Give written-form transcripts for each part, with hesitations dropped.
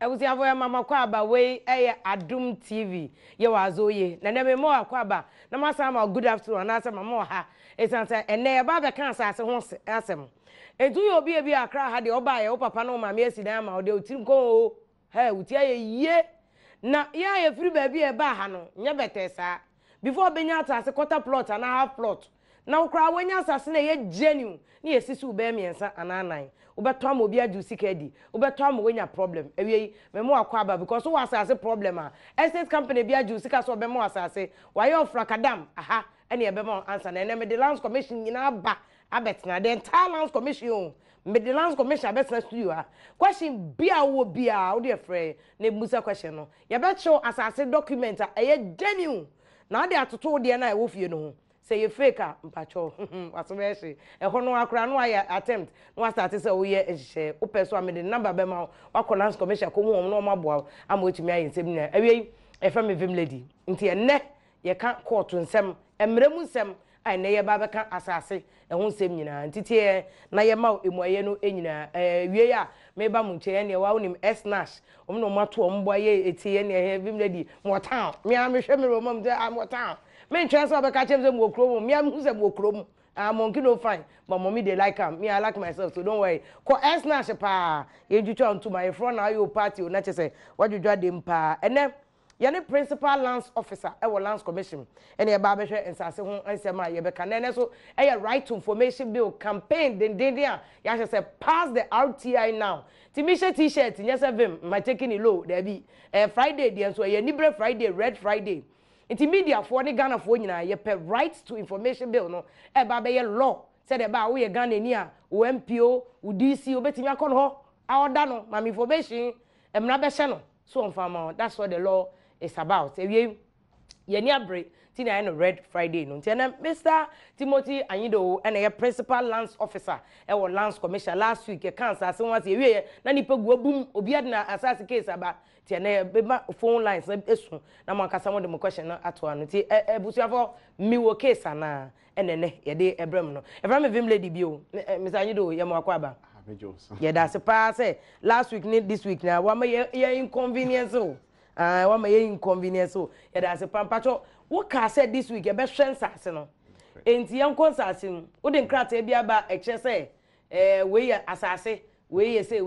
Ebusiafo ya mama Kwaba we Adum TV ye wazoye na ne memo Kwaba na masa ma good afternoon na asa mama ha esanse ene ye ba be kan asase ho asem edu ye obi bi akra ha de oba ye o papa na o mama esidan ma o de otirim ko he utia ye na ye free ba bi e ba ha no nya betesa before benya atase quarter plot and half plot na ukra wanya asase na ye genuine na ye sisi ube miensa ananan ubeto am obi aju sika di ubeto am wenya problem ewie memo Akwaba because so asase problem estate company bi aju sika so bemo asase waye ofrakadam aha ene e bemo answer na me the lands commission nyina ba abetna the entire lands commission me the lands commission abetna studio question bia wo bia wo de frɛ na musa question no ye be show asase document eye genuine na de atoto de na e wo fie no ho say you fake mpacho wasobeshi ehono akra no aye attempt no start say wo ye ehye wo person am the number be ma wa lands commission ko mu no maboa am otimi aye nsem na awie e fa me vim lady nti enne ye ka court nsem emremu nsem ai na ye ba be ka asase ehun nsem nyina ntitie na ye ma emuaye no enyina wie ya me ba mu nche ne wa wonim snash no mato ombo aye etie ne vim lady mo town me am hwe me romam de am town men chance obe ka chem say mo okrom me am say mo okrom monkey no fine but mommy they like am me I like myself so don't worry ko snash pa ye juchu onto my front na you party na che say wadwudwa dem pa ene ye ne principal lands officer e lands commission ene ye ba be hwe ensase ho ansem a ye be ka na so e right to information bill campaign den dia ya say pass the RTI now timisha t-shirt nyesa vim my taking it low there be Friday dia so ye nibre Friday red Friday Inti media for the Ghana for nyina ye pe right to information bill no e ba be ye law said about we Ghana ni a o MPO o DC o betimi akon ho order no ma information emra be hye no so on farm that's what the law is about ye ni abre ti na no red Friday no nti na Mr Timothy Anyido and a principal lands officer e wo lands commission last week e kan asase won ase ye na nipa gu abum obi adna asase case aba ti na be phone lines na esu na mo akasa mo de mo question na ato ano ti ebusuafo mi wo case ana enene ye de ebrem no ebrem vim lady bi o Mr Anyido ye mo Akwaba ye da se pa say last week ni this week na wa ma ye inconvenience o wa ma ye inconvenience o ye da se pampacho wo ka said this week e be hwen sase no enti yan kon sase wo de nkrata bia ba e che say we ye asase we ye say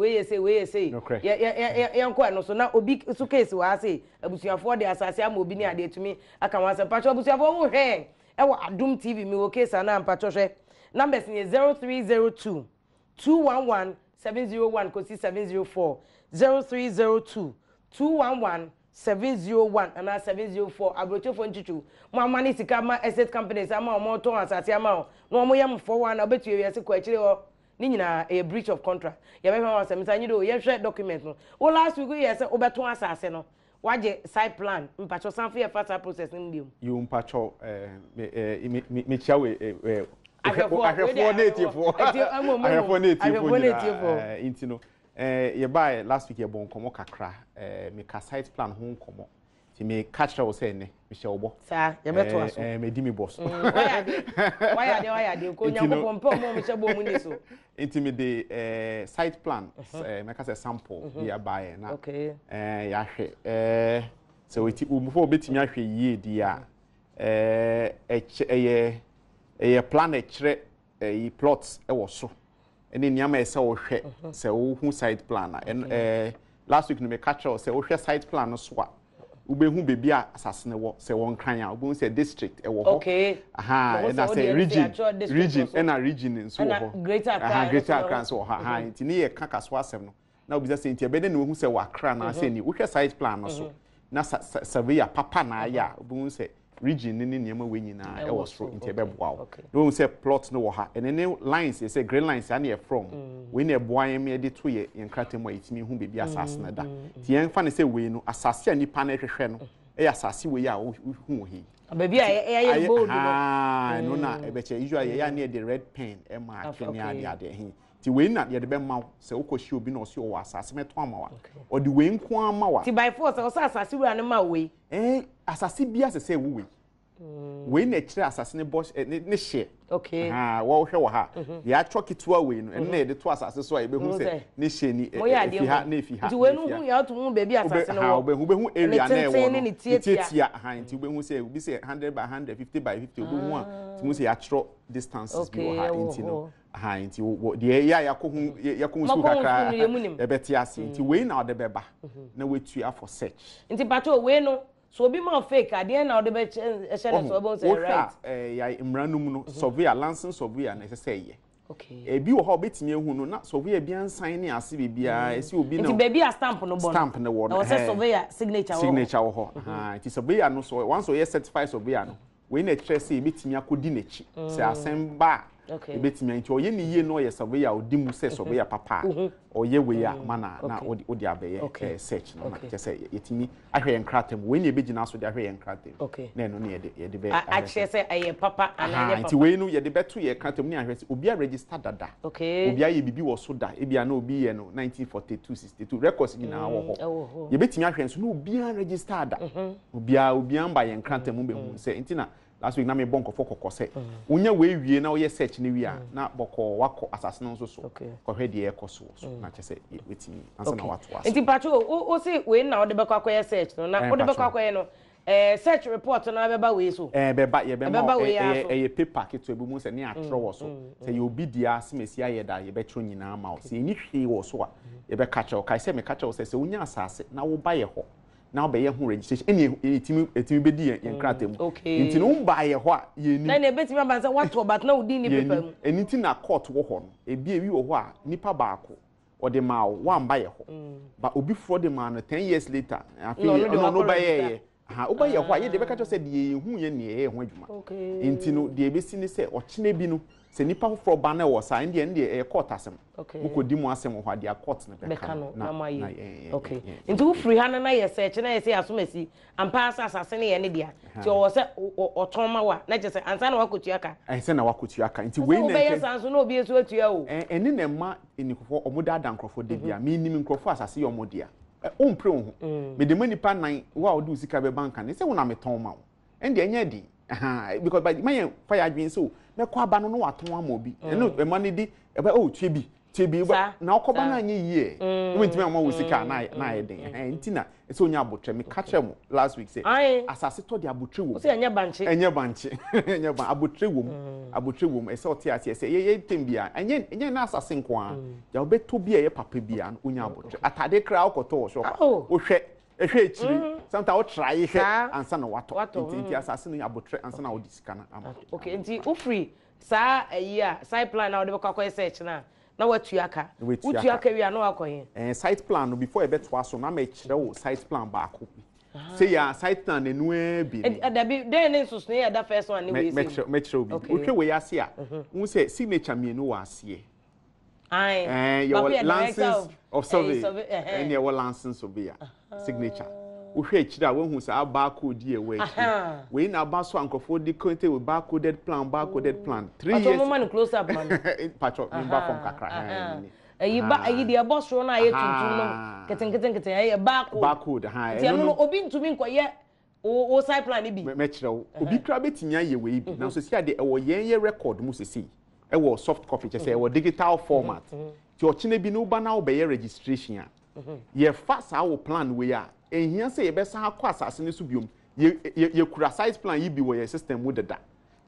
yan ko no so na obi su case wa say abusuafo de asase am obi ni ade tumi aka wa se pacho abusuafo wo hwe e wo Adum TV mi wo case na pacho hwe numbers ni 0302 211 701 kosi 704 0302 211 701 and 704 abrochofo nchuchu mo amani sika ma asset companies ama mo ton asase ama no mo yam for one obetu yesi kwa chire ho ni nyina a breach of contract ya be fa Mr Anyido ye hwe document no o last week ye say obeton asase no waje site plan mpacho sanfo ye fast process ndim you mpacho me chiawe ahwefo native intino ye buy last week ye bon komo kakra me ka site plan ho komo ti me catch her say ne me she obo sa ye beto aso me di me boss why de ko nyankopon pe mo me she bo mu ni so intimi the site plan me ka say sample ya buy na okay ya hwe so we before betimi ahwe yie di a plan kire plots e wo so ene niam e se wo hwe se wo hu site plan last week no me catch se wo hwe site plan no so a ube hu bebi a asase ne wo se won kan a ube se district e wo ho okay na say region na region so ho greater Accra so ha nti ne ye kaka so asem no na obi say nti ebe ne hu se wa Accra na say ni wo hwe site plan no so na surveyor papa na ya ube se region ni niam we nyina e wo so nti ebe boa wo no say plot no wo ha and any lines you say green lines and from we na boa yem ye de to ye nkratem wa itimi hu bebi asase na da ti yen fa ne say we no asase anipa na hwehwe no e asase we ya hu hi bebi ye bold no na ebe che usually ya na the red pen e ma atwene ade hi ti we na ye de be ma se ukoshi obi na o se o asase meto amawa o de we nko amawa ti by force o asase we an ma we asase bia se we we na kire asase ne boss ne hye okay wo hwe wo ha ya chokitwa we no ene e de to asase so a ebe hu se ne hye ni fi ha na fi ha nti we no hu ya to hu baby asase no ha ube hu area na e wo no tietia ha nti ube hu se obi se 100 by 100 50 by 50 obi hu a ti mu se ya chro distances bi wo ha nti no ha nti wo de ya ko hu su kakra e beti ase nti we na ode beba na wetua for search nti pato we no so obi ma fake ade na ode be ehye so obo say right ya imranum no surveyor license surveyor na say ye okay ebi wo ha obetimi ehu no na surveyor bi ansan ne ase bibia esi obi na nti baby a stamp no bon stamp ne wo no say surveyor signature wo ho ha nti surveyor no so once you certified surveyor no we na tre say ebetimi akodi nachi say asemba okay ebetimi nti oye ne ye no ye surveyor odi mu say surveyor papa oye we ya mana na odi abeye search no na say yetimi ahwe enkratem we na ebegina so de ahwe enkratem na no ne ye de be a che say aye papa ananye papa nti we no ye de beto ye enkratem ne ahwe say obi a register dada obi a ye bibi wo so da ebia na obi ye no 1942 62 records gina wo ho ye betimi ahwe so no obi a register da obi a mba ye enkratem be hu say nti na last week na me bonko for kokose unya we wie na we search ni wi a na boko wako asase no so ko hwe de ekoso so na chese wetimi ansa na watu asa nti pacho o say we na ode bekwa kwa search no na ode bekwa kwa no search report na beba we so beba ye paper ke to ebu mu se ne atro wo so se ye obi dia semesi aye da ye betro nyina ma o se ni hwe wo so a ye be catch o kai se me catch o se unya asase na wo ba ye ho na obeye hu registration eni etimi bedi yen krata mu nti no mba ye ho a ye ni na betimi abanza wato but na udi ni paper mu eni ti na court wo ho no ebi wo ho a nipa baako ode ma wo amba ye ho ba obi fro de ma no 10 years later afi no ba ye oba ye ho a ye de be ka to say de hu ye ne ye ho adwuma nti no de ebesi ni say ochine bi no se nipa fro ba na wo sa ende e court asem ko di mu asem ho ade court na be ka na okay nti wo free ha na ye search na ye say asomasi ampa asase ne ye ne dia ti o se oton ma wa na je se ansa na wakotua ka se na wakotua ka nti we na ke sanso na obi esu atua o eni na ma enikofo omoda da nkrofo de bia me nim nkrofo asase ye omodia o mpre ho me de manipa nan wa odi usika be banka ne se wo na meton ma wo ende enya di because by my fire adwin so me kwa ba no no waton amobi eno e ma ne di e ba o tiebi na okoba na anye yie we ntimi ama wo sika na eden nti na so onya abotre me catch am last week say asase to de abotre wo so enya banche enya ban abotre wo e say oti ase say ye tembia enya na asase nko a ya obeto bia ye papa bia onya abotre atade kra okoto wo so wo hwe ehwe echiri sometimes wo try he ansa na wato nti asase no abotre ansa na wo disika na ama okay nti u free sa a side plan na wo de kwa search na watuaka wi ano akoye site plan no before e beto aso na ma kire wo site plan ba ko say ya site plan enu e bi da bi den ne so so ya da first one ni we say me kire obi wo hwe we ase a wo say signature mienu wa ase your license of survey and your license of beer signature wo hwe kire a wo hu say barcode e we na ba so ankofo di content with barcoded plan 3 years but man close up man patcho member from kakra ayi de boss ro na aye tuntun no keten aye barcode ti no obi ntumi nkoye o side plan bi me kire wo obi kra betinya ye we bi na so sia de e wo yen record mu sisi e wo soft copy che say e wo digital format ti o chine bi no ba na wo be registration a ye fa sa wo plan we a ehia say ye be sa akwa asase ne so biom ye kura site plan yi bi wo ye system mu deda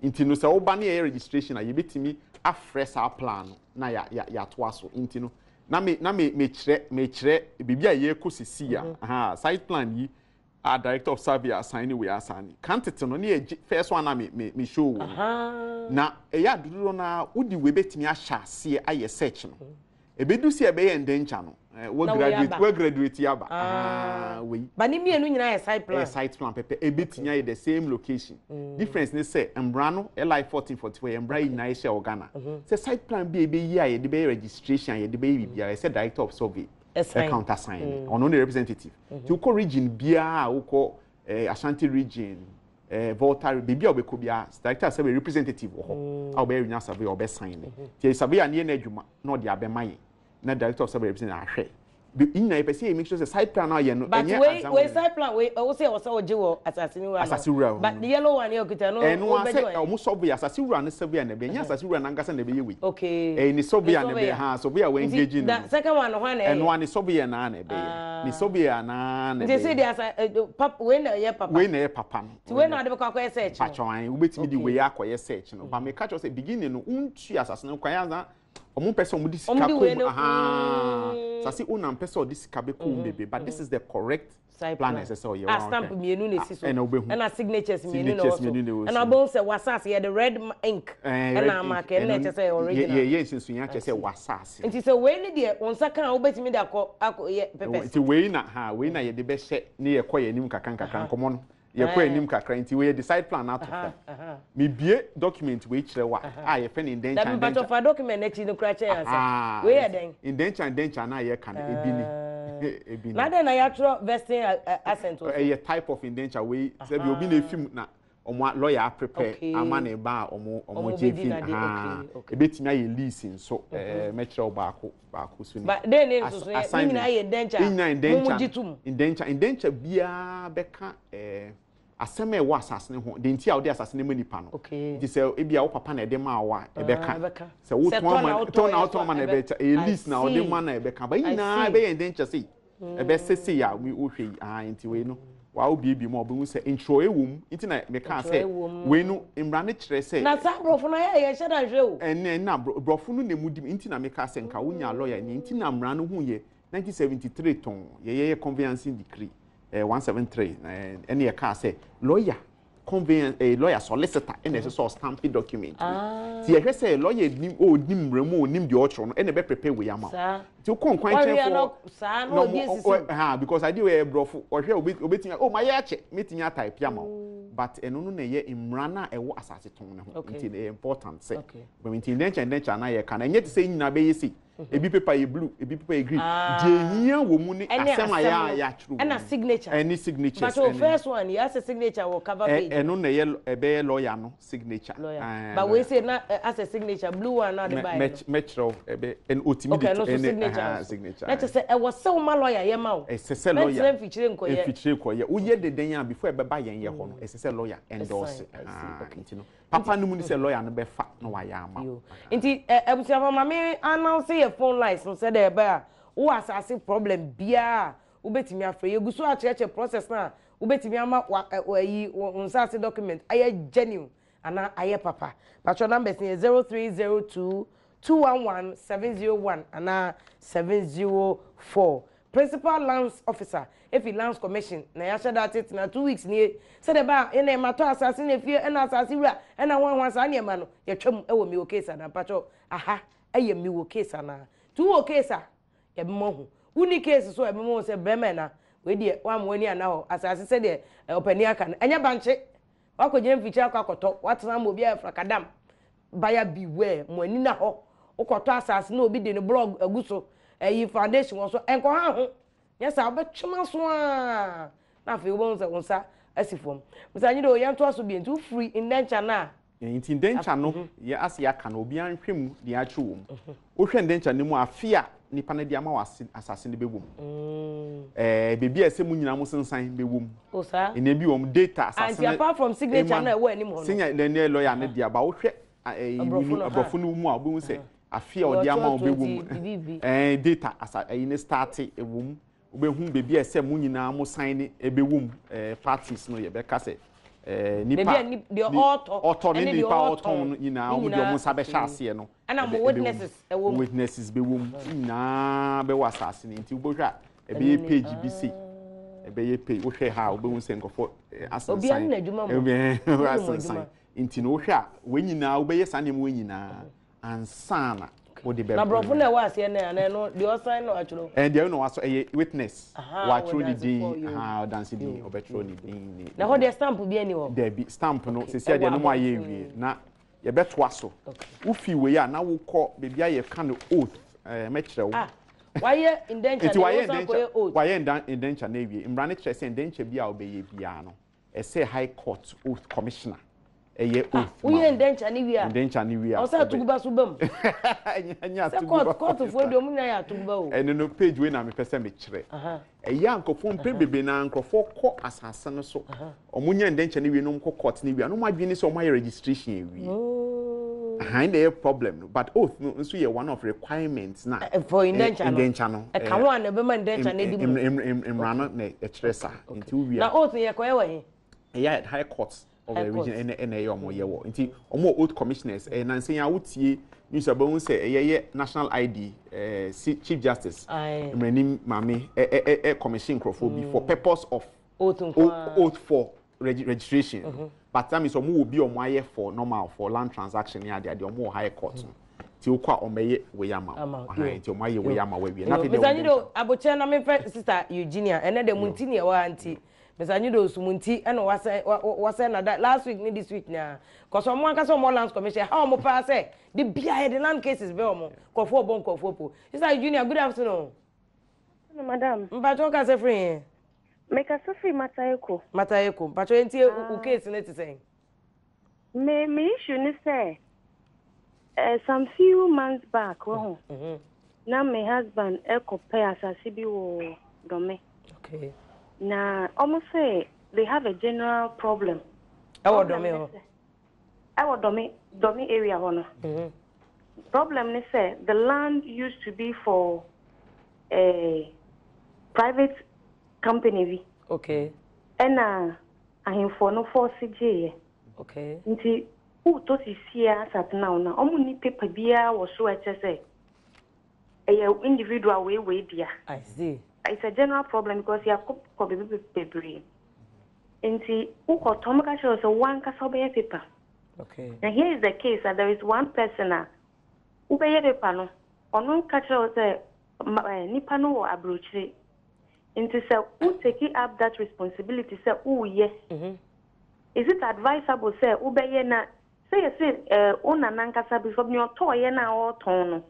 nti no se wo ba na ye registration a ye betimi afresh our plan na ya to aso nti no na me kire bibia ye kosisi a site plan yi a director of survey assign we assign cantity no na first one na me show wo na ya duro na udi we betimi ahya ase aye search no ebedu si ebe ye ndencha no we graduate yaba we ba ni mienu nyina ye site plan pepe ebetinya ye the same location difference ne say embra no li 1444 embra yi na ye share Ghana say site plan bi ebe yi ye de be registration ye de be bibia say director of survey account assign ono ne representative ti ko region bia wo Ashanti region Volta bibia obeko bia director say representative wo ho be nya survey obe sign ti survey na ye na adwuma na odi abemaye na director of survey represent ahwe inna pese e make sure say side plan na ye no enye azam we side plan we o say oje wo asase wura but the yellow one you kita no o be say o mo so be asase wura ne se be na be nya asase wura na ngasa na be ye we okay ni so be na be ha so be we engage in the second one one eno one so be na na be ni so be na na be say the papa we na ye papa no ti we na de be kwa search patwan we betimi di we akoye search no ba me catch us say beginning no untu asase no kwa yanza omo person mo di sika ko aha sase unam person di sika be ko bebe but this is the correct plan SSO you want stamp mienu na si so na signatures mienu na so and abon say wasas ye the red ink and na mark na che say original ye sinsunya che say wasas nti say we ni de onsa kan obetimi de akọ ye pepe nti we na ye de be hye ne ye kọ ye nim kakan komo no ye kọ enim kakra nti we decide plan out of me bie document we kire wa ye fen indenture that part of a document na chi no kra che answer we ye den indenture na ye kan ebini na den na ya tro vesting assent o a type of indenture we say bi obi na film na omo lawyer prepare ama na ba omo jefi ebetimi aye leasing so me kire baako so ni but then ni so ni na ye indenture bia beka aseme wa asasene ho de ntia wo de asasene manipa no nti se ebia wo papa na ede ma wa ebeka se wo ton ma na ebeka lease na wo de ma na ebeka ba ina be indenture sei ebe sese ya we wo hwe nti we no wa wo biebi mo obu se intro ewum nti na me ka se we no imra ne kire se na sa brofo na ye sheda hwe o na brofo no ne mudim nti na me ka se nka wonya lawyer ni nti na mra no hu ye 1973 ton ye conveyancing decree 173 and ye ka say lawyer conveyance lawyer solicitor and so stamp document ti ye say lawyer nim remu nim the otro no and be prepare we am ti o kon kwan chen for no because I do we brofo o hwe obetin oh my yache metinya type am but eno no na ye imra na e wo asase ton ne ho nti the important say when we intention na ye kan enye ti say nyina be yesi ebi paper ye blue ebi paper ye green de hia wo mu ni asema ya true and a signature any signature but your first one you has a signature will cover page eno na ye ebe lawyer no signature but we say na as a signature blue one na the buy metro ebe en otimidi signature let us say e was so ma lawyer ye ma o say lawyer feature ko ye wo ye de den ya before ebe ba yen ye ho no say lawyer endorse ntino papa no mu ni say lawyer no be fa no wa ya ma nti ebusia for mama announce your phone license say there ba wo asase problem bia wo betimi afre ye guso a cheche process na wo betimi ama yi unsase document aye genuine ana aye papa patro number is 0302 211 701 and 704. Principal Lands Officer, if he lands commission, na ya that it na 2 weeks ni said about in a matter assassin if you and assassin and I want once any man, your chum ewo mi case and patro aha eye mi wo case na 2 case ya mo uni case so e mo say bremena we dey one money and now assassin said the openia kan enya banche wakoje mfichi akoto watena mo bia frakadam buyer beware mo ani na ho ukoto assassin na obi de no blog aguso eyi foundation won so enko ha ho yes abetwema so a na fe wo nsa wonsa asifom msanyi do yanto aso bi ntu free indenture na nti indenture no ye ase ya ka na obi anhwem de a twom wo hwe indenture ne mu afia nipa na de ama wase asase ne bewom bebi asemu nyina mu sensan bewom o sa ene bi wom data asase and apart from signature na we anim ho no senya ne lawyer ne de aba wo hwe abrofo no mu a obi se afia odi ama obewum data asa ne start ewum obehun bebi ese mu nyina mu sign ebewum parties no ye be ka se nipa the author ne nipa author nyina odi omu sabe hase no ana mo witnesses bewum nyina be wasase ne nti obohwa ebe page bc ebe page wo hwe ha obehun se nkofo asan obi an na adwuma mo asan nti no hwe a we nyina obeye sanem we nyina ansana odi be na brofo na wa ase na no the sign no achuro there no waso witness wa achuro ni din dance din obetro ni din na ho the stamp bi ani ho there be stamp no se sia de no ma ye wie na ye beto aso ufi we ya na wo kọ bebi aye ka no oath mekire wo why indenture why indenture na wie imra ne kire se indenture bi a obeye bia no e say high court oath commissioner eye oath we ndencha ni wi a ndencha ni wi a o sa tuguba so bam anya tuguba court fo do mu na ya tuguba o ene no page we na me pese me kire eye ankofo mpe bebe na ankofo kọ asase no so omunya ndencha ni wi no mko court ni wi no mo adwene se o my registration ewi behind the problem no but oath no nso ye one of requirements na for ndencha no e ka ho na be ma ndencha na di mu emrano na e kire sa nti wi na oath ye ko ye we he high courts of the region and omo yewo nti omo oath commissioners na nsen ya wotie news about say ye national ID chief justice emrani mame commission crofo be for purpose of oath for registration but that means omo will be omo aye for normal for land transaction ya de omo high court ti okwa omeye we yama nti omo aye we yama we na fe de Mr. aboche na me sister Eugenia ene de munti ne wa anti Mr. Nido sumunti and was another last week, this week now. Because someone can some more lands commission. How more pass the behind the land cases, Belmo, Kofo Bon Kofo. Is that Junior? Good afternoon. No, madam. But what can say free? Make a free Matayeko. Matayeko. But you ain't case in it saying. Me issue say some few months back, now my husband echo pay as a CBO dome. Okay. Now, almost say they have a general problem. Our domain. Our domain area, honor. Problem is say the land used to be for a private company. Okay. And I for no for CJ. Okay. Nti who to see here at now na omu ni paper bia was so say a individual way there. I see. It's a general problem because you have paper. Nti who got Tomaka shows a one casobey paper. Okay. And here is the case that there is one person who pay paper no or no catch say nipano or abrochi. Nti say who take up that responsibility say oh yes. Is it advisable say ubeye na say ona nankasa before me otoye na oton no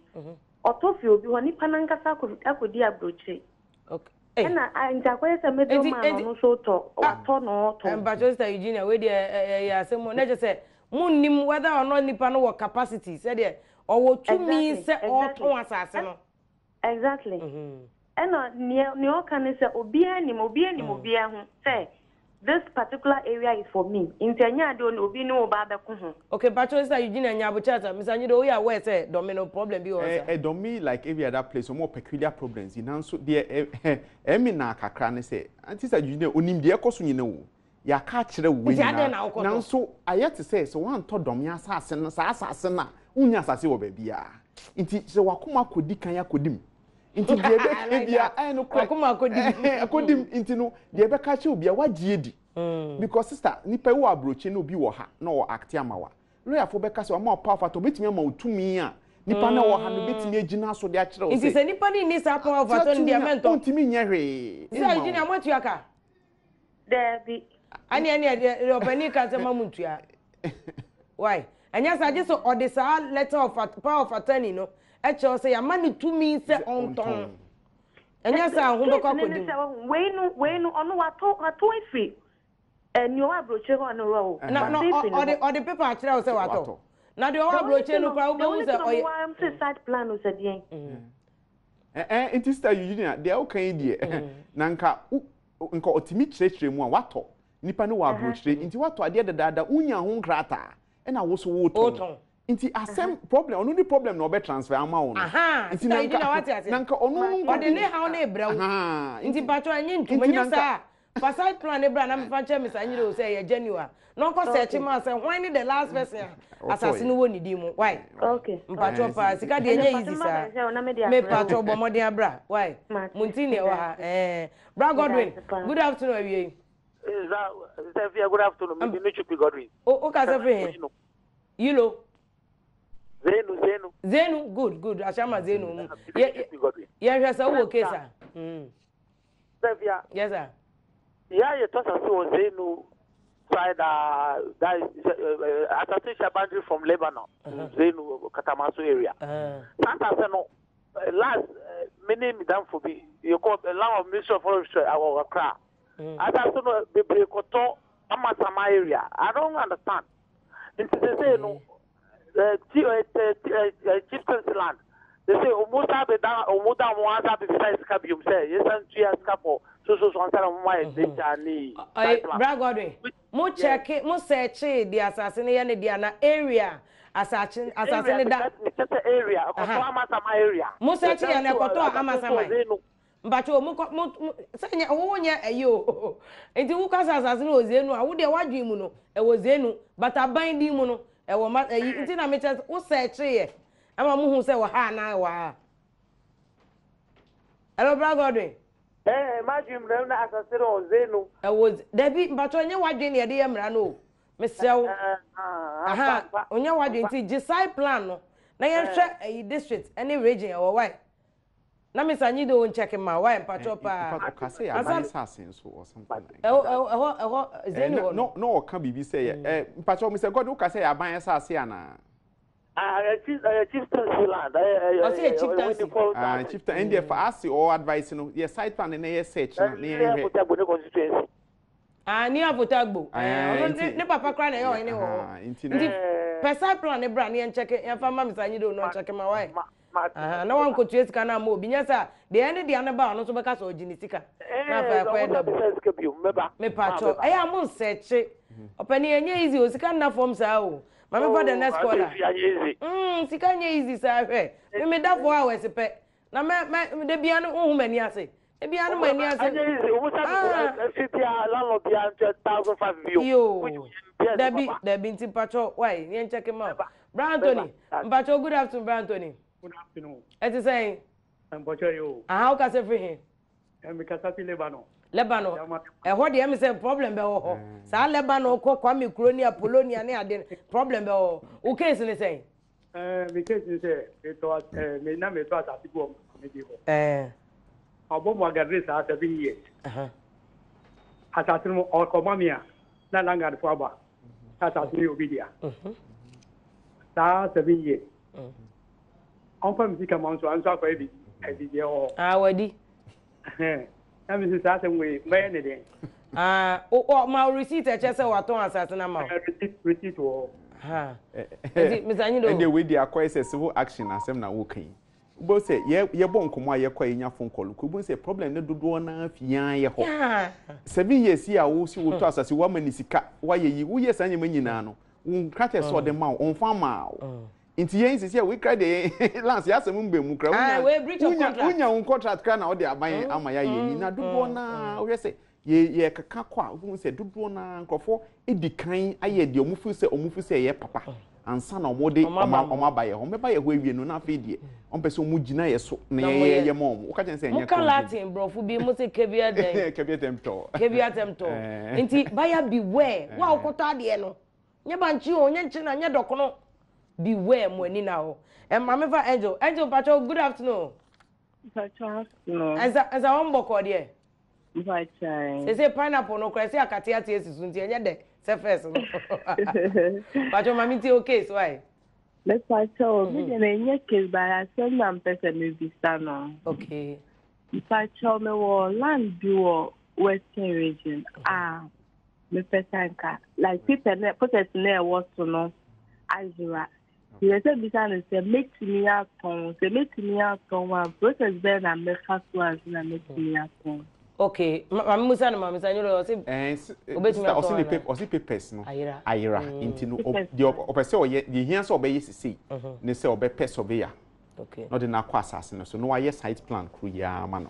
otofi obi ho nipa nankasa akodi abrochi okay na njakwe say middleman no so to wato no to but Sister Eugenia we dey asemo na je say munnim whether or not nipa no capacity say there or to me say oton asase no exactly ne o kan say obi anim ho say this particular area is for me. Intenya do obi no ba be ko ho. Okay, but Sister Eugenia Nyabuchata, Mr. Nyido we aware say domino problem bi o domi like every other place more peculiar problems in so there emi na kakra ne say anti Sister Eugenia onim de ekoso nyina wo. Ya ka kire wo nyina. Na so ayet say so wan to domi asase no sa asase na unya asase wo ba bia. Nti se wakoma kodi kan ya kodim. Inti de be bia ai no akoma akodim inti no de be ka che obia wagie di because sister nipa wo abrochi no obi wo ha na wo act amawa lawyer fo be ka se o ma power to betimi ma otumi a nipa na wo ha no betimi agina so de a kire o se inti se nipa ni sa power to no dia mento ontimi nya hwe say Eugenia amatu aka there be ani de opani ka se mamuntua why anya sa je so odisa letter of power of attorney no echo say amani to me say onton enya say ahun be kwakodim we no ono wato ifi ni o abroche ho no ro no or the paper akira say wato na the o abroche no kwa ube use oye am say side plan o say den it is that Eugenia they o kan die na nka otimi kirekire mu a wato nipa no wa abroche nti wato ade dada unya ho nkrata na wo so woto Inti asem problem onu the problem no be transfer ama wo inti nanka onu ode ne ha na ebra wo inti patro anyi ntumanya sa for side plan ebra na me fanche me sanyire o say ye genuine no ko search ma say when the last person assassin wo nidi mu why okay patro pa sika de enye easy sa me patro bomode abra why munti ne wa ha bra Godwin good afternoon awie is that good afternoon me no chupi Godwin o ka say free yilo Zenu, good. Ashama Zenu. Yeah, yes, okay, sir. Yes, sir. Yeah, you told us to Zenu side that is assassination boundary from Lebanon, Zenu Katamaso area. Santa Seno last many madam for be you call a lot of Ministry of Forestry our cra. As I said, the Brekoto Amasama area. I don't understand. Into the say no chieftain's land. They say Omusa be down Omuda Moasa be size cabium say yes and 2 years couple so on my journey. Bra Godwin, mo check it, mo search the assassin na area assassin that area Amasama area. Mo search ya na koto Amasama. But mo sanya wo nya ayo. Enti wo kasa assassin ozenu a wo de wadwi mu no e wozenu but aban di mu no e wo ma enti na me check wo search ye. Ama mu hu se wo ha na wa. Hello Bra Godwin. Imagine them na assassin ozenu. E wo Debi but onye wadwi na ye de yemra no. Me sew. Aha, onye wadwi nti decide plan no. Na ye hwe district any region e wo why. Na me sanyi do check ma why mpacho pa. Ka say assassin so or something like that. No can be say mpacho me say God who ka say aban assassin ana. Chieftain's land. Chieftain and for us or advice no your side plan na your search no near constituency. Near Potagbo. Ne papa cry na yo ene wo. Nti person plan e bra na check e fa ma me sanyi do no check ma why. Na wan ko tuesi kana mo binya sa de ene de anaba no so beka so ogini sika na fa kwa da me pacho e ya mo search opani enye easy o sika na form sa o ma me for the next quarter sika nye easy sa hwe me da 4 hours pe na me de bia no hu mani ase e bia no mani ase o sa city landlord bia 1,005 view Debi nti pacho why yen check him out Bra Anthony pacho good afternoon Bra Anthony. Good afternoon. What is saying? I'm Bocho you. How can I say for him? I'm because I feel Lebanon. Lebanon. What do you say problem be ho? Sa Lebanon ko Kwame Kroni Apollonia ne ade problem be ho. O case ni say? Because you say it was me na me to asati go me di ho. Abo mo agadre sa 7 years. Asati mo o ko mamia na langa fo aba. Asati ni obidia. Sa 7 years. Enfin, musique à mon soin, ça fait des wadi. Na me say say we buy anything. Ma receipt e chese wa ton assassin na ma. Receipt wo. Me zanyi do. And the way they acquire civil action asem na wo kan. Bo say ye bon komo a ye kwa nya phone call. Ko bo say problem na dodo na fian ye ho. 7 years here wo si wo to assassin wa mani sika wa ye yi wo ye sanye manyina no. Wo krate so de ma on fa ma. Inti yen sisi we cry the lance ya asem mbe mu kra unya un contract kra na o de aban amaya ye ni na dodo na o say ye kaka kwa wo say dodo na nkofo edikan aye de omufu say ye papa ansa na omo de omo abaye ho meba ye ho awie no na afi de on pese omu gina ye so na ye mom o ka chen say nya ka Latin brofu bi mo say kebia den kebia tempto inti baya beware wa okoto ade no nya banchi o nya nchi na nya dokono beware money now. And Mamma Angel Pacho, good afternoon. No. As a humble call here. They say pineapple no crazy a catia is de surface. Pacho Mamiti okay, so why? Let's Pacho, we didn't case by a certain person will be stand. Okay. Pacho me war land duo western region. Me pesanka. Like people put it near what to know. Azura. He said, "Because say make me out on, say make me out on one process better and make fast ones and make me out on." Okay, Mama Mama say you know say osi papers no ayira inti no the opese o ye hia so obeye sisi ne say obepe surveyor. Okay. No de na kwa asase no so no aye site plan kru ya ama no.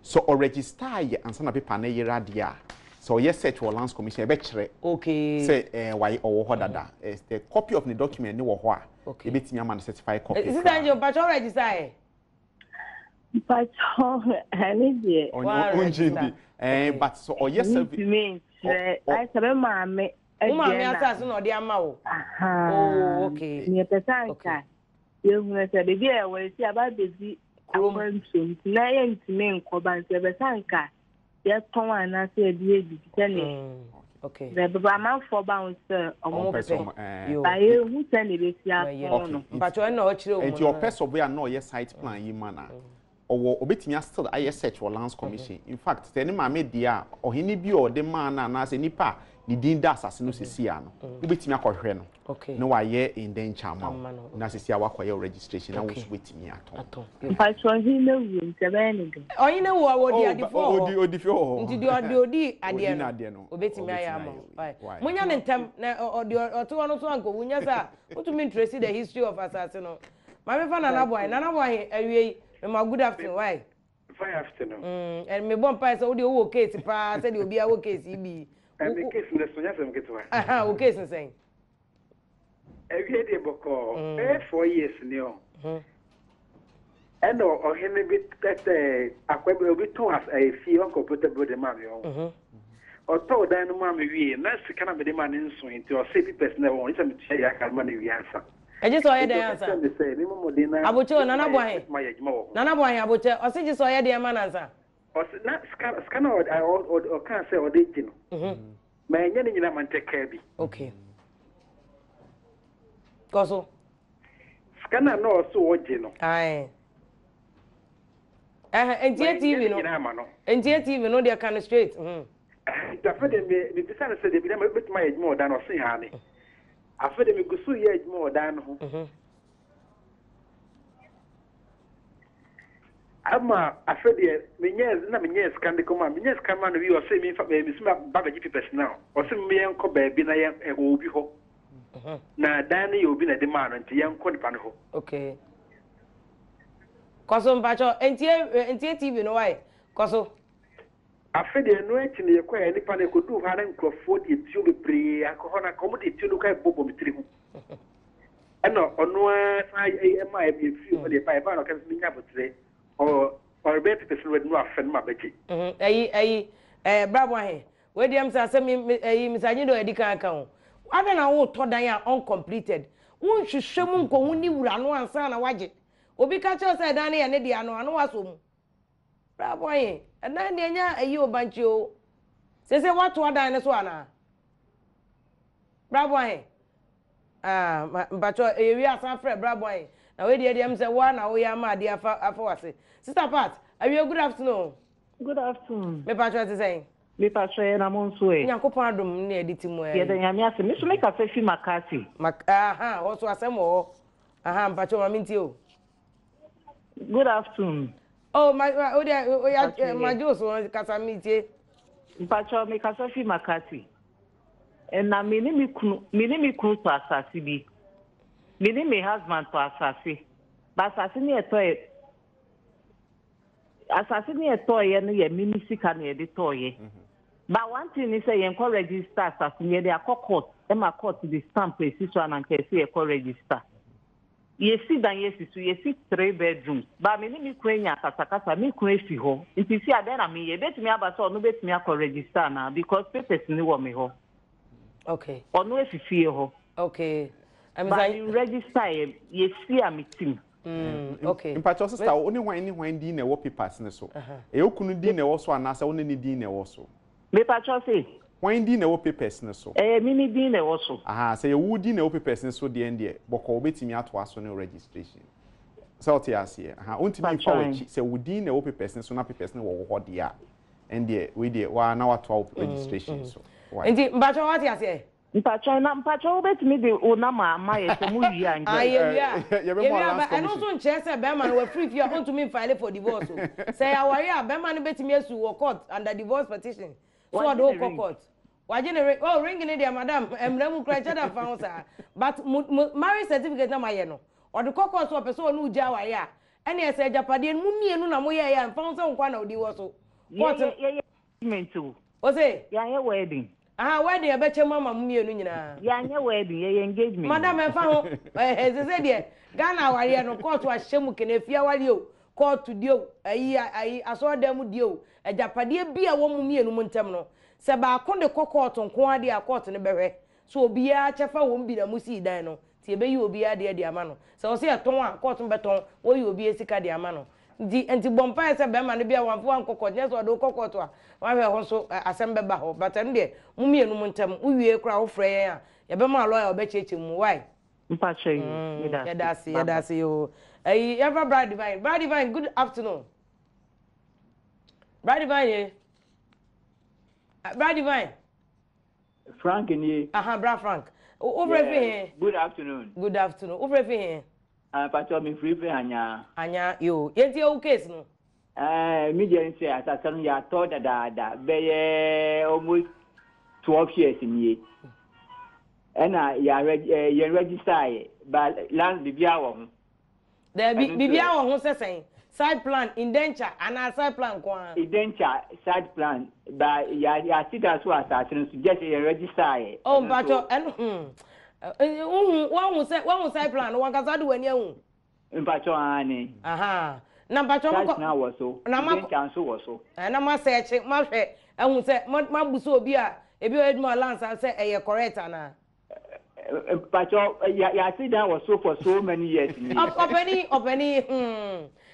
So o register ye ansa na paper na yira dia. So yes, search for lands commission e be kire. Okay. Say why owo ho dada. The copy of the document ni wo ho a. Okay. E betinya man certified copy. Is it that your patrol register? Patrol any day. On but so o yes service. I sabe maame. Maame asase no de ama wo. Oh, okay. Ni pesanka. You know say be there we see about bezi akwantum. Na ye ntime nkoba nse pesanka. Yes, come on, I say the okay. The Baba for bounce you. By who send it here? But you know, and your person we are no yes site plan, you manner. Or obetting us still I search for lands commission. In fact, the name I made dear or he be or the man and as a nipa, ni din da asase no sisi ano wobetimi akɔhwɛ no okay no waye indenture amount na sisi awakoye registration na wo so betimi aton Pastor Hina wu ntebe ni. oyine wo awodi adifo odi fi ho nti odi ade no obetimi ayama munya ne ntem na odi oto no so anko wunya sa utumi interest the history of asase no ma me fa nana boy awie me good afternoon why fine afternoon and me bon pa say odi owo case pa say the obi awo case ibi and the case in the Sonia Samketwa. Aha, okay, so saying. Every day, Boko, 4 years now. And or him a bit that a bit to us a few uncomfortable the mammy. Or told Dan Mammy, we and that's the kind of the man in swing to a safety person. I want to say I can money we answer. I just saw the answer. I would tell Nana Boy, Nana Boy, I would tell, or say, just saw the man answer. Not scan or can't say or did you know? My young man take care. Okay. Goso. Scanner no so original. Aye. And TV no. And TV no, they are kind of straight. The fact that me decided to say they never bit my more than or say honey. I feel them go so yet more than Ama afede menyes na menyes kan de koma menyes kan ma no wi o se mi fa be mi sima baba ji people now o se mi enko ba bi na ye obi ho na dan ne obi na de ma no nti ye enko nipa no ho okay koso mpacho entie TV no why koso afede no echi ne ye kwa nipa na kodu ha na nkrofo de tio bebre akọ na komo de tio no kai bobo mitri ho eno ono a ma e bi fi o de pa e ba no kan mi nya botre or better person with no offend my baby. Bravo, where the answer send me, Miss Anido Edica account. I don't know what Todaya uncompleted. Won't you show me only run one son a waget? Obi catcher said Danny and Ediano and Wasum. Bravo, and then a you bunch you. Say what to a dinosaur. Bravo, but we are some friend, bravo. Now we dey say one now we are mad there for Sister Pat, are you good afternoon? Good afternoon. Me patro to say. Me patro na monso e. Nyankopon adom na editi mu e. Ye de nyame ase. Me so make afafi makati. Aha, also asem o. Aha, patro ma minti o. Good afternoon. Oh, my Joso kasa mitie. Patro me kasafi makati. And na me ni mi kunu to asasi bi. Me ni me husband to asasi. Ba asasi ni etoye. Asasi ni etoye no ye mimi sika na ye de toye. But one thing is say you register asasi ni de akọ court the stamp esi so na nke say you register. Ye si dan ye si so ye si 3 bedrooms. Ba me ni mi kwenya kasakasa mi kwen fi ho. Nti si ade na me ye betimi abasa onu betimi akọ register na because papers ni wo me ho. Okay. Onu efifie ho. Okay. But you register ye see a meeting. Okay. In part sister only when di na wo papers ne so. E okunu di na wo so anasa woni ni di na wo so. Me patro say when di na wo papers ne so. Mimi di na wo so. Aha, say you di na wo papers ne so de ende boko obetimi ato aso ne registration. So ti ase. Aha, untimi fa we say wo di na wo papers ne so na papers ne wo ho de a. Ende we de wa na wato registration so. Enti mbacho what ase? Mpacho betimi de onama amaye so mu wi anje. Yeah, and also nche say be man we free if you want to me file for divorce. Say aware a be man betimi asu wo court under divorce petition. So do court. Wa generate ring ni there madam emremu kra chada fa sa. But marriage certificate na maye no. Or the court so person no uja aware a. Ene say japade mu mienu na moye ya fa so nkwa na divorce. Court mentu. O say ya wedding. Ah, wedding e be che mama mienu nyina. Ya nye wedding, ye engagement. Madam e fa ho say de Ghana ware no court wa hyemu kenefia ware o. Court dio ayi aso dem dio. Ejapade bia wo mu mienu mu ntem no. Se ba akonde court nko ade a court ne behwe. So obi a chefa wo mbi na musi dan no. Ti e be yi obi a de ama no. Se wo se eton a court beton, wo yi obi esika de ama no. Enti bompa se be ma ne bia wanfo ankokọ nye so do kokọ to a wa ho so asembe ba ho but nde mu mienu mu ntem uwie kra wo frɛ yen a ye be ma lawyer obecheche mu why mpache you that's you ever Bride Divine good afternoon Bride Divine Frank ni. Aha, bra Frank. Over here. Good afternoon. Good afternoon. Over here. Pacho me free anya. Anya yo. Yenti o case no. Me just say asasanu ya to da be almost 12 years ni. Ena ya register ba land bibia wo ho. There bibia wo ho sesen. Side plan indenture and a side plan kwa. Indenture side plan ba ya sit as so asasanu just register. Oh, Pacho one side plan one ka do wani ehun. Pacho ani. Aha. Na Pacho mo na wo so. Na chance wo so. Na ma search ma hwe ehun se ma buso obi a ebi o edmo lance say e correct ana. Pacho ya sit down was so for so many years. Openi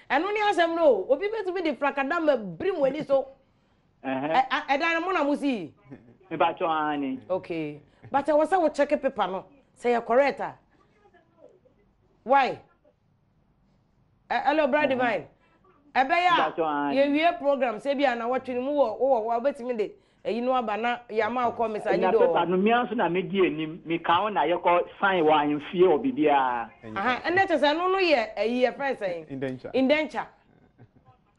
enu ni asem no obi betu be the fracadam brim wani so. Dan mo na musi. Pacho ani. Okay. But I was say we check paper no. Say you correct. Why? Hello, brother Divine. Ebeya ye wie program say bia na watching mu wo betimi de eyinu aba na ya ma ko message do. Na no mi anso na me di enim mi ka na ye ko sign wa anfie obibia. Aha, ene tese no ye eyi friend say indenture.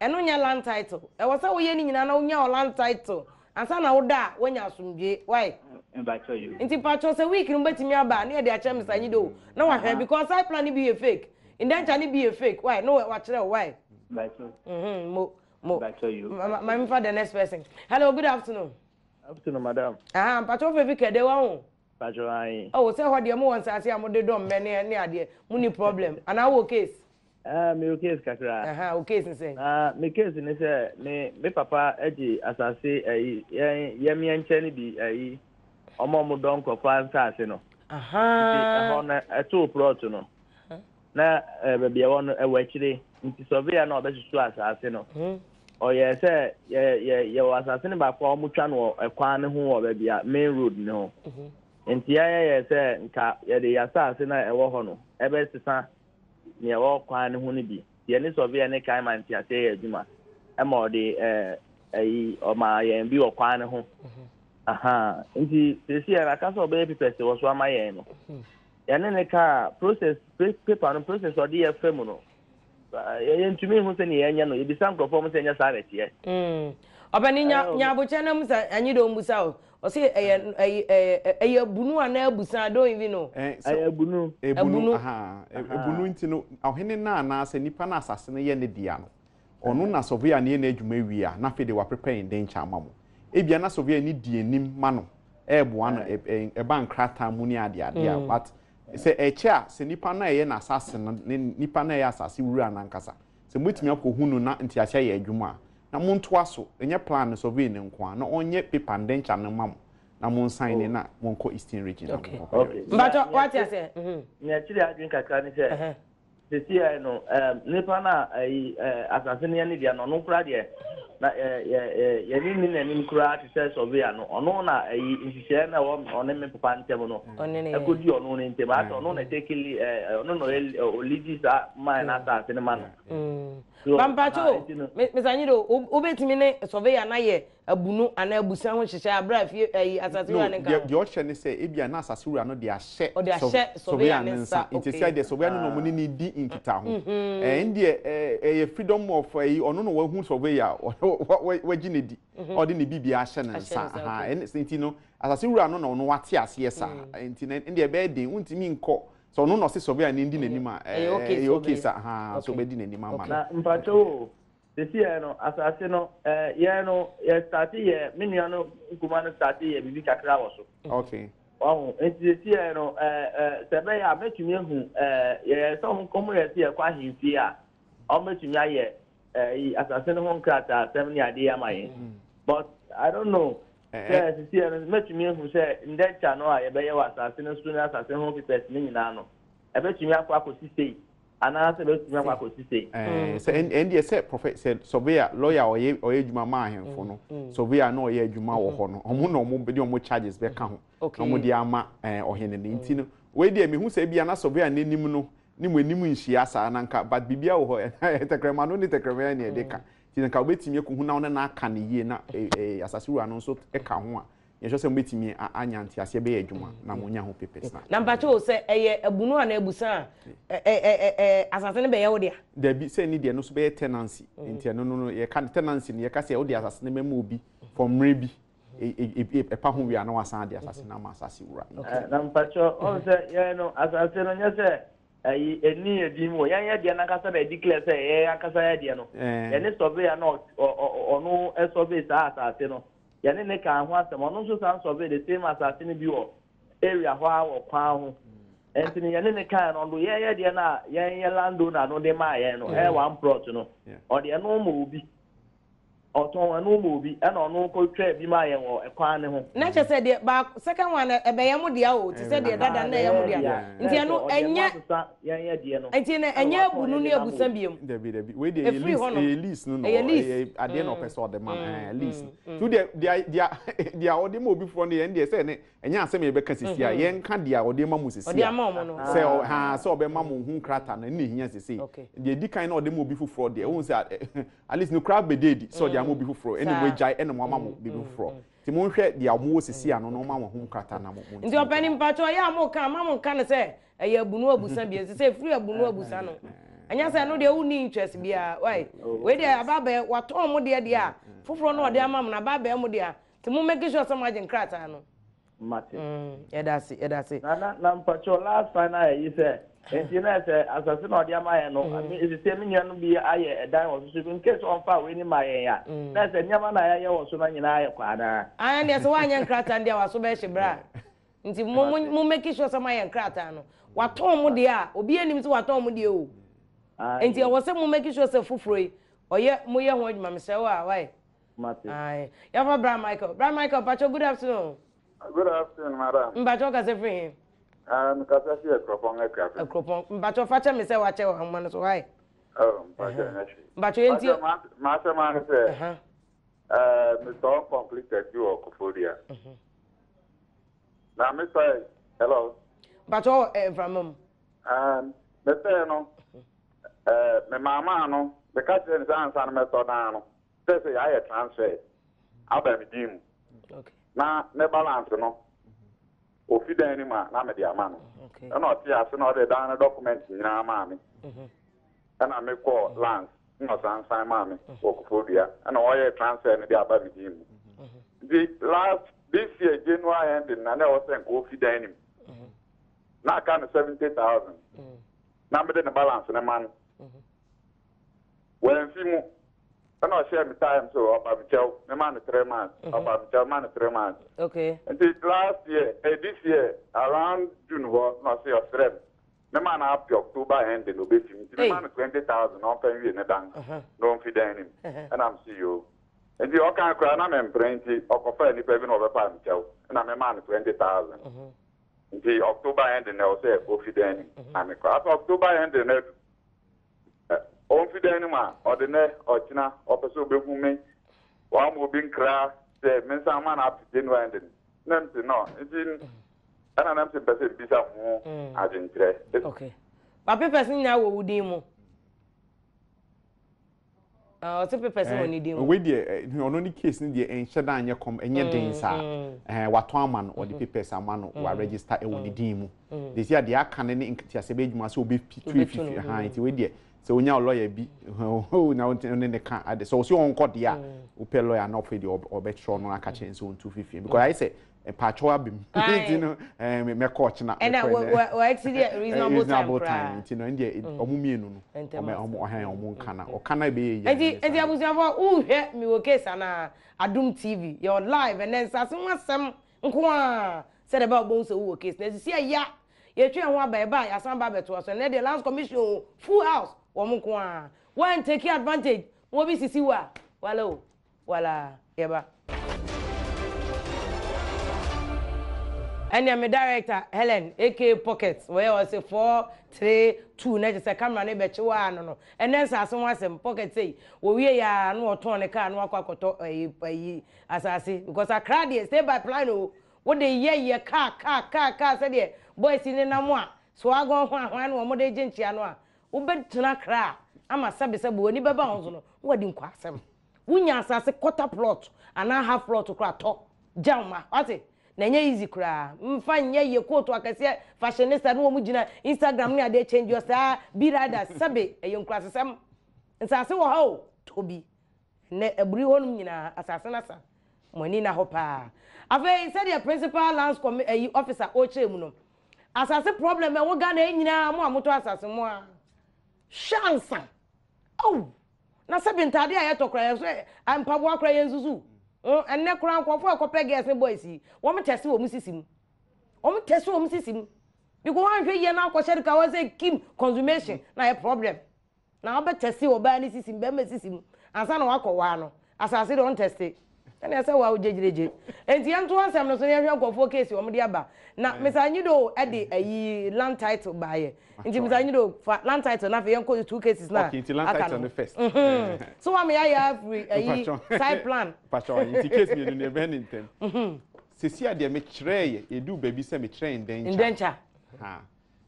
Eno nya land title. E wo say wo ye ni nyina na wo nya land title. Ansa na wo da wo nya asomdwe. Why? Embacho you. Nti Pacho say week no betimi aba na ye de a chem message do. Na wa hwe because I plan be a fake. Indenture ni be a fake. Why? No wa kire why? Mo. Back you. My for the next person. Hello, good afternoon. Afternoon, madam. Pacho fe kede wa ho. Pacho ai. Oh, say what dey mo wan say amode dom me ne ade. Mu ni problem. And our case. Me case kakra. O case say. Me case ni say me papa eji asase ye me enche ni bi omo don ko fa asase no. Ho na eto plot no. Na be bia won e wa kire. Nti surveyor na obesusu asase no. Oye say ye asase ne ba kwa omutwa no ekwan ne ho obabia main road no. Nti ye say nka ye de asase na ewo ho no ebe sesa ne ewo kwan ne ho ne bi. Ye ne surveyor ne kan man ti ase adwuma. E ma ode o ma ye bi okwan ne ho. Aha, nti sesi ya ka so be pepese wo so ama ye no. Ye ne ka process paper no process ode ye fam no. Yentumi hu se ne yenya no ebisa nkofo mo se nya sa retie obani nya boche na musa anyi do musa o se eye bunu ana abusa do even no ebunu aha ebunu nti no ohene na se nipa na asase ne ye ne dia no onu na sovia ne na adwuma wi a na fe de wa prepare indenture amamo ebia na sovia ni die nim ma no ebo ano e ban krata mu ni ade but se echa se nipa na ye na asase nipa na ye asase wura na nkasa se mutimi akohunu na nti acha ye adwuma na muntu aso enye plan so be ne nko na onye paper ndencha na mam na mun sign na wonko Eastern region. Okay. But what you say? Me actually adwin kakra ni say se ya no nipa na asase ne ne dia no kura de na ye ni na ni kura ti say surveyor no ono na insise na wo ono me papa ntem no ekodi ono ne ntem ata ono na tekili ono no oligisa man na ta se ne man Bampacho mesanyido obetimi ne surveyor na ye abunu ana abusa ho hyehyɛ abra fie asase wa ne ka de o hye ne say ebia na asase wura no de ahye surveyor ne nsa intisi de surveyor no mo ni di inkita ho ndie ye freedom of ono no wa hu surveyor wa gine di o de ne bibia ahye ne nsa aha enti no asase wura no na ono wate ase yesa enti ndie be den untimi nko so no se surveyor ni ndi nanima okay sa ha so be di nanima ma na mpacho sesi no asase no ye no ye start ye menua no nkuma no start ye bibi kakra wo so okay enti sesi no sebe ya metumi hu ye so nkomo ye se kwa himfi a o metumi aye asase no nkrata sem ni ade ya maye but I don't know sesi no metumi hu se ndencha no a ye be ye wa asase no sunu asase ho pipes ni nyina no ebetumi akwa akosisi ana se betumi akwa akosisi se endi se professor surveyor lawyer oye adwuma ma ahemfo no surveyor no oye adwuma wo ho no omo no omo be omo charges be ka ho omo di ama ohene ne nti no we di emi hu se bia na surveyor nenim no ni mo enim nhia sa na nka but bibia wo ho tekrema no ni tekrema ne de ka ti nka obetumi ko hu na wona na aka ne yie na asase wura no so e ka ho a ye hwe se mbetimi anya ntiase be adwuma na mo nya ho papers na mpacho se eye ebunu ana ebusa asase ne be ye wo dia there be say ni dia no so be tenancy ntia no ye kan tenancy ne ye ka se wo dia asase ne mema obi from rebi pa ho wi ana wasan dia asase na ma asase wura na mpacho on se ye no asase no nya se ayi eni edimo yan dia na kasa be declare say ye akasa ya dia no ye ne survey na onu survey sa asase no ye ne ka ho asem onu so san survey the same asase ne bi o area ho a wo kwa ho entini ye ne ka no do ye dia na ye lando na no de ma ye no one plot no o de no mo obi oton anu mo obi e no no ko twa bi ma ye wo ekwan ne ho na che se de ba second one e be ye mo dia o ti se de dada na ye mo dia nti anu enye ye dia no nti na enye abunu ne abusa biem debi we dey lease no ade no person de man lease to dia ode mo obi fro no ye ndie se ne enye asem ye be ka sisi a ye nka dia ode ma mo sisi ode ma mo no se ha se obe ma mo hu krata na ne hia sisi de di kan na ode mo obi fufro de won se at least no crowd be dedi so dia mo obi fufro ene mo jai ene mo ma mo bi fufro ti mo hwe dia mo sisi ano no ma mo hu krata na mo nti opani mpacho ya mo kan ma mo kan se eye abunu abusa bi se free abunu abusa no anya se no de uni interest bia why we de ababe wato mo de a fufro no de ama mo na ababe mo de a ti mo make sure some agent krata no mate ya dasi na mpacho last final you say enti na say asase na odi ama ye no isi se mi nya no bi aye edan wo so in case on fa we ni ma ye ya na say nyama na ye wo so na nyina aye kwa na anya ne se wa nya krata ndia wa so be hye bra nti mo make sure some agent krata no waton mo de a obi anim se waton mo de o enti e wo se mo make sure se fufuro yi oye mo ye ho adwuma me se wa why mate ai ya fa bra Michael pacho good afternoon. Good afternoon, madam. Mbacho ka se free. Nkasa si ekropon ekafe. Ekropon. Mbacho facha me se wache wa hama no so why? Oh, mbacho nyashi. Mbacho yenti. Master man say. Me so completed you Okufodia. Na me say hello. Mbacho from me say no. Me mama no, the catch and san me to na no. Say I transfer. Aba me dim. Okay. Na me balance no ofi dan ni ma na me dia ma no na o ti ase na o de dan document nyina ma me na me call lance no san ma me Okufodua na o ye transfer ni dia ba me di mu the last this year January ending na o sen ko ofi dan ni na ka no 70,000 na me de na balance na man when fi mu and I share my time so about my man 3 months, about my man 3 months. Okay. And last year, this year, around June, no say your friend. My man up to October end in obesity. My man 20,000, no pay in a bank. Don't feed him. And I'm CEO. And the Okan Crown, I'm plenty, or prefer any payment of a palm chow. And I'm a man 20,000. The October end and I'll say, go feed him. I'm a crowd. October end and on fi den ma odene ochina opeso befu me wa mo bi nkra se me san ma na apite no ending nem ti no idin ana nem se pese bisa ho agentre okay papa person nya wo wudin mu o se person woni din mu we de ono ni case ni de enhye dan anye kom enye den sa wato ama no o de papers ama no wa register e woni din mu de sia de aka ne ntiase be dwuma so obi fifi ha nti we de so onya lawyer bi na on ka ade so so on code ya o pe lawyer na ofedi obetro no aka chen so 250 because I say pacho abim you know me coach na and we exceed reasonable time you know ndie omumienu no omo kana o kana be ye enti abusafo uhwe mi wo case na Adum TV your live and then sase wasem nko a say the about bon so wo case na si ya ye twa ho aba ya san ba beto so na the Lands Commission full house womunko a when take advantage wo bi sisi wa wala yeba and my director Helen AK Pockets where was a 432 na just camera na be chiwa no and then saso wasem pocket say wo wie ya no oton ne car no akwakoto ayi asase because Accra dey stay by plan o wo dey ye car say dey boys ni na mo a so agon ho ahwan no mo dey ginchia no a wo betena Accra ama sabesebo ni beba ho so no wo di nkwa asem wunya asase quarter plot and half plot kra to Jama, ate. Na nye easy kra. Mfa nye ye koto akase fashionista no mu gina Instagram ni ade change your sa be rather sabe eyo nkra sesem. Nsase wo ha o tobi. Ne eburi honum nyina asase na sa. Money na ho pa. Afa said the principal lands officer oche mu no. Asase problem e wo ga na nyina mo amoto asase mo a. Shansa. Oh. Na sabe ntade a yetokra ye so ampabo akra ye nzuzu. Enne kura nkofo ekope girls ne boys yi wo me test wo mu sisim because wan hwe ye na akoshe ka wo say kim consummation na a problem na obe test wo ba ni sisim be me sisim ansa na wakọwa no asase don test ene say wa ojejireje enti ento ansem no so ye hwe nkofo case wo me de aba na mesanyido e de ayi land title ba ye enti mesanyido land title na fe yen ko 2 cases na okay enti land title on the first so am ya free ayi side plan pastor enti case me no ne be ntem sisi ade me kire ye du baby se me kire indencha ha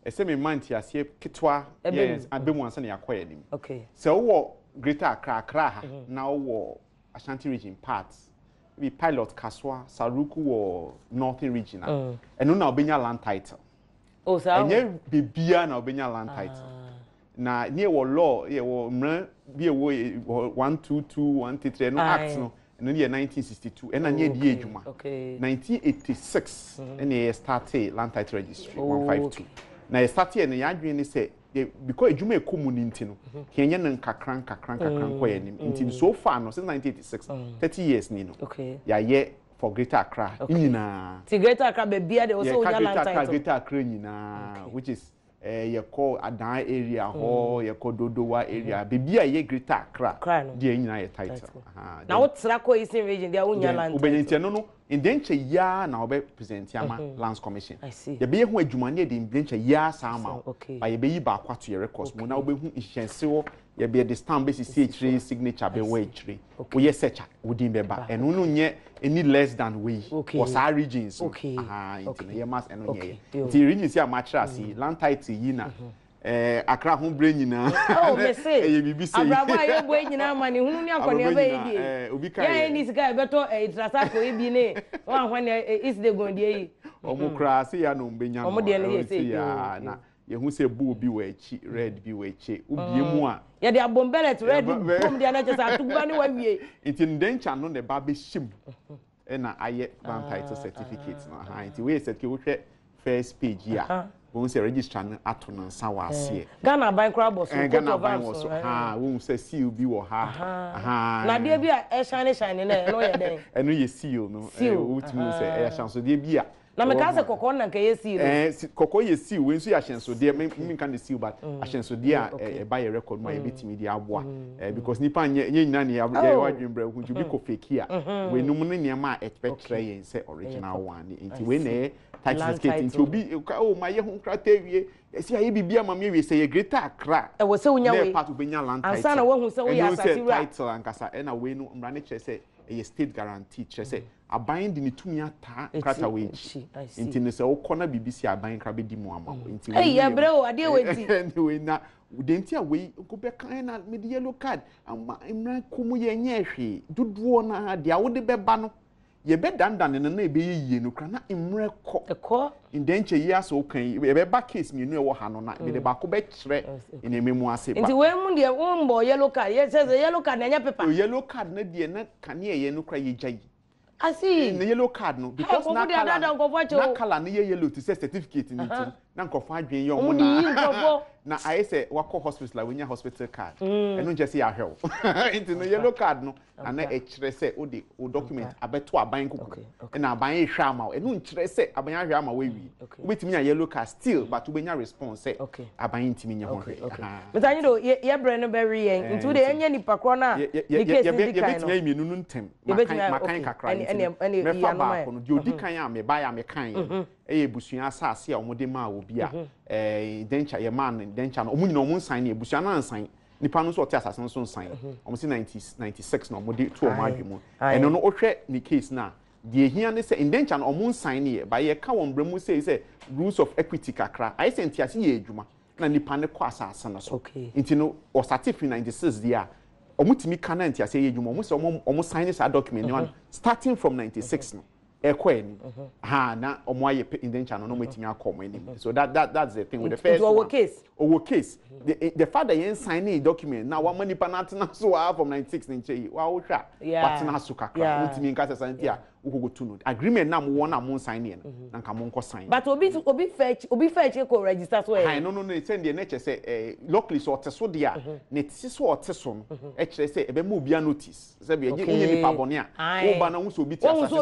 ese me manti ase ketwa yes abemu ansa na yakoye nim okay so wo Greater Accra ha na wo Ashanti region parts we pilot Kaswa Saruku wo Northern region eno na obenya land title oh so enye bibia na obenya land title na near wo law ye wo mra bi wo 122 133 no act no eno ye 1962 ena nye die adwuma 1986 ena started land title registry 152 na ye started ena ya adwen ni say because adwuma ekomu ni ntino kenye nan kakran ko ye nim ntino so far no since 1986 30 years ni no ya ye for Greater Accra nyina ti Greater Accra be bia de also ya land title Greater Accra nyina which is ye call Adan area ho ye call Dodowa area be bia ye Greater Accra de nyina ye title na wo tra ko Eastern region de wo nya land title ubenya ntino no indenche ya na obe present ama lands commission ye be hu adwuma ne de indenche ya sama ba ye be yi ba kwato ye records mo na obe hu ihyense wo ye be the stamp basis CH signature be we chire wo ye search wodin be ba eno no nye any less than we was our regions into ye mass eno nye the regions ya match si land title yi na Accra hu bre nyina oh me say e bibi say abrabo aye bo nyina ma ne hunu ni akone be yi obi kai ya ni sika e beto trasako e bi ne wa hwan is the gonde yi omukra se ya no mbenya omo de ne say ya na ye hu se bu bi wa echi red bi wa echi ubie mu a ye de abombelet red bom de na chesa atuba ni wa wie nti ndencha no ne ba be shim na aye land title certificate no ha nti we certificate wo hwe first page ya won say register no ato no nsa wa ase Ghana ban kra boss Ghana ban wo so ha won say seal bi wo ha na de bi a shine na no ye den eno ye seal no ultimo say chance de bi a na me ka se kokko na nka ye seal kokko ye seal we nso ya chance de me kan de seal but chance de a e buy record mo ye betimi de aboa because nipa nye nyina ne ya wadwembra hu to bi ko fake a we num ne ne ma expect try yen say original one nti we na title skate nti obi o ma ye hu krata wie esi aye bibia ma me wie say ye Greater Accra e wo se wonya we part obenya land title ansa na wo hu se wo ya asasi ra title ankasa e na we no mra ne kire say e state guarantee kire say aban de ne tumi ata krata we nti ne se wo kona bibisi aban kra be di mu ama nti we ya bre o ade wenti we na de nti a we go be kan na me yellow card ama mra komu ye nye hwe duduo na de a wo de beba no ye be dandan ne na e be yie no kra na mra ko indenche yi aso kan ye be ba case me no e wo ha no na be de ba ko be kire ene memu ase ba nti we mu de wo mbo yellow card ye say yellow card na nya paper yellow card na de na kan ye no kra ye jai asi the yellow card no because na color na ye yellow to say certificate ni tin na nkofo adwen ye omo na I say wako hospital la wenya hospital card eno nje say ahwew into no yellow card no na e kire say o document abeto aban kuku na aban e hwa ama eno nkire say aban ahwe ama we wi obetimi nya yellow card still but obenya response say aban ntimi nya ho metanyi do ye bre no be wi yen into de enya nipa kro na the case ndi kan no ye mienu nu ntem makan kakra me fa ba ko no di odikan a me ba ya me kan busua asase a omode ma obi a dencha ye man dencha no omu nyina omu nsan ne busua na nsan nipa no so ote asase no so nsan omu si 96 no omode to omu adwemu eno no ohwe ni case na de ehia ne se dencha no omu nsan ne ba ye ka won bremu say rules of equity kakra ai se ntiase ye adwuma na nipa ne kwa asase no so nti no o certificate 96 dia omutimi kana ntiase ye adwuma omu se omu sign this document no starting from 96 no ekweni ha na omo aye indenture no metimi akom anim. So that's the thing with the first one. Our case the fact that you sign a document now one money panatna so from 96 nche wa wo hwa patina so kakra ntimi nka santia go to no agreement na mo won am sign here na nka mo nko sign. But obi fetch ko register so e no send the nature say locally so oteso dia na tiso oteso no e kire say e be mo bia notice say be unye nipa bone a wo ba na wo so obi ti asase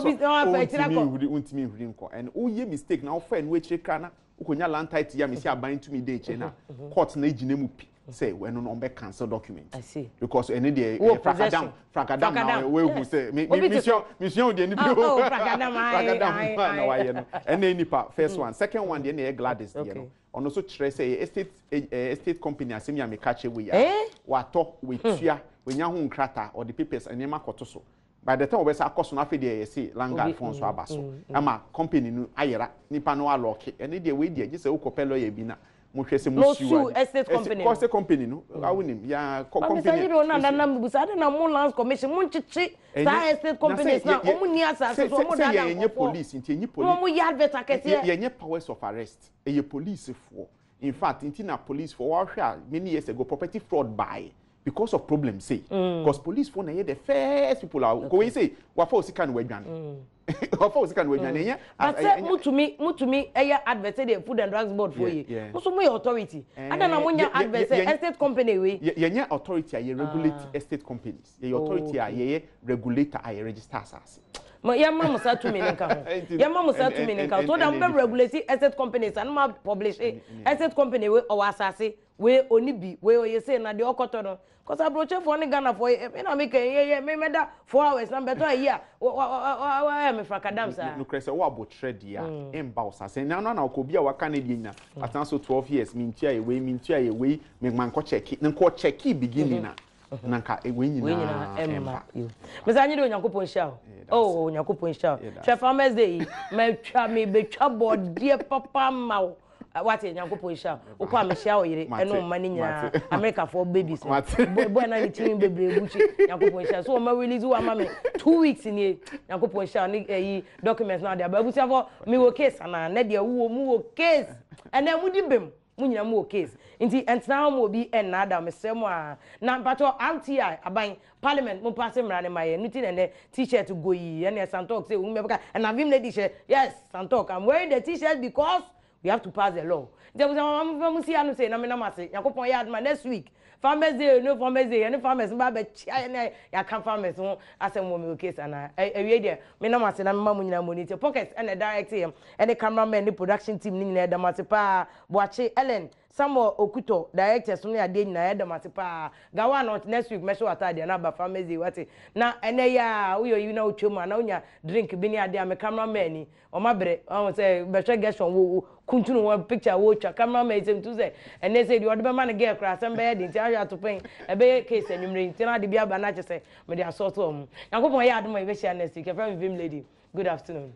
untimi huri nko and wo ye mistake na wo fa no e kire kana ukonya land title ya me see aban to me dey che na court na ejine mu pi say when no be cancel document. I see. Because any day fragadam now we who say mission dey ni bi o fragadam na why no and any part first one second one dey na Gladys dey no ono so kire say estate company asem ya me catch we ya wato we tua we nya ho nkrata or the papers enema koto so. By the time we say akoso na afede ye say landguard phone so abaso ama company no ayera nipa no alock and dey we dey say ukopelo ye bi na mo hwese mo sue estate company cost company no awunim ya company say you na busa na mo lands commission mo nchichi sa estate companies na omo ni asase so mo da yenye police nti yenye police mo ya advertise yenye powers of arrest eye police for in fact nti na police for wa hwa many years ago property fraud by because of problems say because police for na the first people are go say wa for sika no wadwan of course can we nya but mutumi eya advertise the food and drugs board for you so mo authority ada na mo nya advertise estate company we ye authority aye regulate estate companies ye authority aye regulator aye register asase ya mama sa 2 million ka ho ya mama sa 2 million ka so da mo regulate estate companies and ma publish estate company we o asase we oni bi we o ye say na de okoto no cause abroche for ni Ghana for me na make me meda 4 hours na beto a year wa me fragadam sa no krese wo abotre dia emba osase na no na okobi a waka na die nya atan so 12 years mintia ye we me man ko check nko check beginning na nanka we nyina emba me za nyi de Onyankopon hia oh Onyankopon hia twa farmers day me twa me betwa bodie papa mawo what Onyankopon hia ukwa amehia oyire eno mma ni nyina America for babies boy na ni tin bebre buchi Onyankopon hia so ma release wa ma me 2 weeks ni Onyankopon hia ni documents na de ababusi afọ me wo case na de wo mu wo case ena mu di bem mu nyina mu wo case nti entna mo bi en na da me semo a na pato RTI aban parliament mo pass mra ne maye nuti ne t-shirt go yi ene Santok say we be and avim lady share yes Santok I'm wearing the t-shirt because we have to pass the law. There was a see anu say na me na mase Yakopon yard ma next week farmers day no farmers day any farmers ba be ya kan farmers won asem wo me case ana ewie there me na mase na me ma mu nyina monitor pocket and the direct him and the cameraman the production team ni nyina da mase pa Boache Ellen Samuel Okuto directors no ya de nyina da mase pa gawa not next week me show atade na ba farmers day what na ene ya wo yi na otwom na onya drink bi ni ade a me cameraman ni o mabre o say be hwe gestion wo kuntunu one picture wo twa cameraman say to say and they say the other man get crass and be dey ntia ya to pen e be case anwumre ntia de bia ba na che say me dey assault o mu Yakopon ya adom e be share next week e from Vim lady good afternoon.